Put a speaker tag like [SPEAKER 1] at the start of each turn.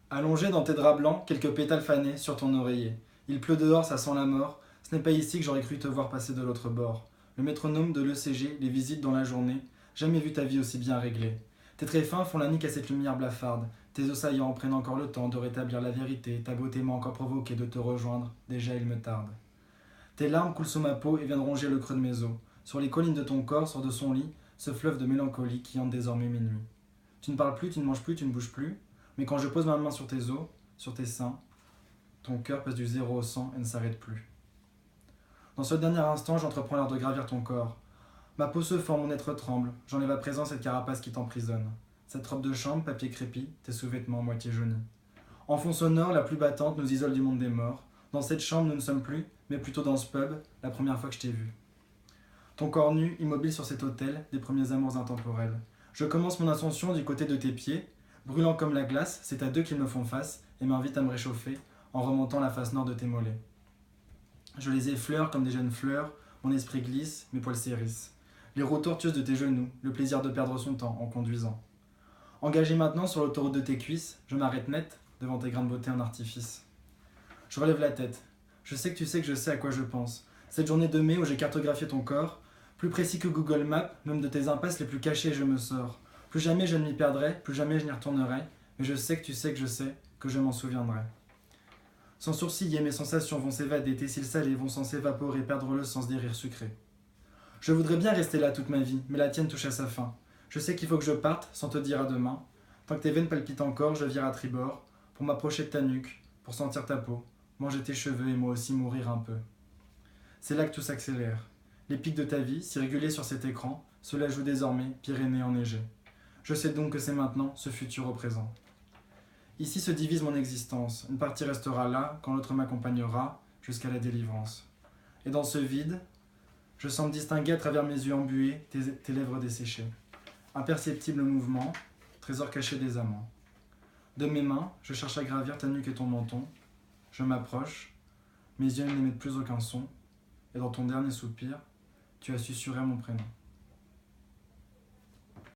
[SPEAKER 1] Allongé dans tes draps blancs, quelques pétales fanés sur ton oreiller. Il pleut dehors, ça sent la mort. Ce n'est pas ici que j'aurais cru te voir passer de l'autre bord. Le métronome de l'ECG, les visites dans la journée. Jamais vu ta vie aussi bien réglée. Tes traits fins font la nique à cette lumière blafarde. Tes assaillants prennent encore le temps de rétablir la vérité. Ta beauté m'a encore provoqué de te rejoindre. Déjà il me tarde. Tes larmes coulent sous ma peau et viennent ronger le creux de mes os. Sur les collines de ton corps, sort de son lit, ce fleuve de mélancolie qui hante désormais mes nuits. Tu ne parles plus, tu ne manges plus, tu ne bouges plus. Mais quand je pose ma main sur tes os, sur tes seins, ton cœur passe du 0 au 100 et ne s'arrête plus. Dans ce dernier instant, j'entreprends l'art de gravir ton corps. Ma peau se fend, mon être tremble. J'enlève à présent cette carapace qui t'emprisonne. Cette robe de chambre, papier crépi, tes sous-vêtements moitié jaunis. En fond sonore, la pluie battante nous isole du monde des morts. Dans cette chambre, nous ne sommes plus, mais plutôt dans ce pub, la première fois que je t'ai vu. Ton corps nu, immobile sur cet autel, des premiers amours intemporels. Je commence mon ascension du côté de tes pieds. Brûlant comme la glace, c'est à deux qu'ils me font face et m'invitent à me réchauffer en remontant la face nord de tes mollets. Je les effleure comme des jeunes fleurs, mon esprit glisse, mes poils s'hérissent. Les roues tortueuses de tes genoux, le plaisir de perdre son temps en conduisant. Engagé maintenant sur l'autoroute de tes cuisses, je m'arrête net devant tes grains de beauté en artifice. Je relève la tête. Je sais que tu sais que je sais à quoi je pense. Cette journée de mai où j'ai cartographié ton corps, plus précis que Google Maps, même de tes impasses les plus cachées, je me sors. Plus jamais je ne m'y perdrai, plus jamais je n'y retournerai, mais je sais que tu sais que je sais, que je m'en souviendrai. Sans sourciller, mes sensations vont s'évader, tes cils salés vont s'en s'évaporer, perdre le sens des rires sucrés. Je voudrais bien rester là toute ma vie, mais la tienne touche à sa fin. Je sais qu'il faut que je parte, sans te dire à demain. Tant que tes veines palpitent encore, je vire à tribord, pour m'approcher de ta nuque, pour sentir ta peau, manger tes cheveux et moi aussi mourir un peu. C'est là que tout s'accélère. Les pics de ta vie, si réguliers sur cet écran, cela joue désormais Pyrénées enneigées. Je sais donc que c'est maintenant, ce futur au présent. Ici se divise mon existence. Une partie restera là, quand l'autre m'accompagnera, jusqu'à la délivrance. Et dans ce vide, je semble distinguer à travers mes yeux embués tes lèvres desséchées. Imperceptible mouvement, trésor caché des amants. De mes mains, je cherche à gravir ta nuque et ton menton. Je m'approche, mes yeux n'émettent plus aucun son, et dans ton dernier soupir, tu as susurré mon prénom.